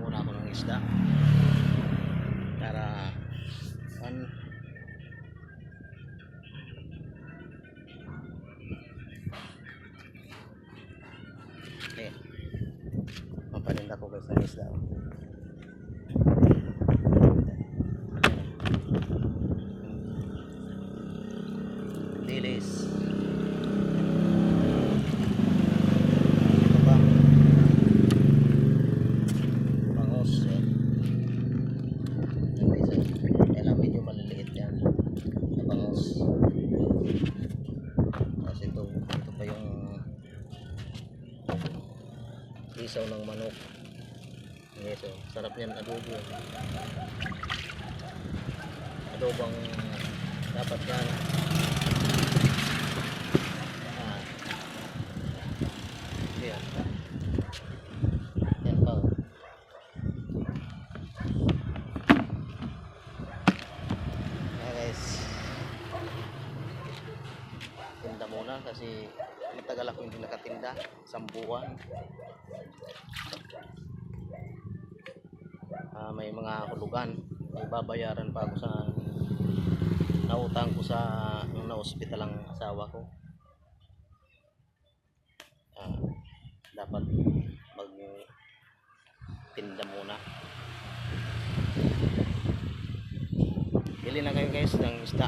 muna ako ng isda para okay, mapaninda ko guys ng isda. Dilis ito ba bangos yan, kailang medyo maliliit yan na bangos. Tapos ito pa yung isaw ng manok. Okay, so sarap niyan adobo, adobang dapat yan. Yeah. Yan pa. Yeah, guys, tinda muna kasi matagal ako hindi nakatinda, isang buwan. May mga hulugan, may babayaran pa ako sa nautang ko sa nung na-hospital ang asawa ko. Dapat magtinda muna. Bili na kayo guys ng isda.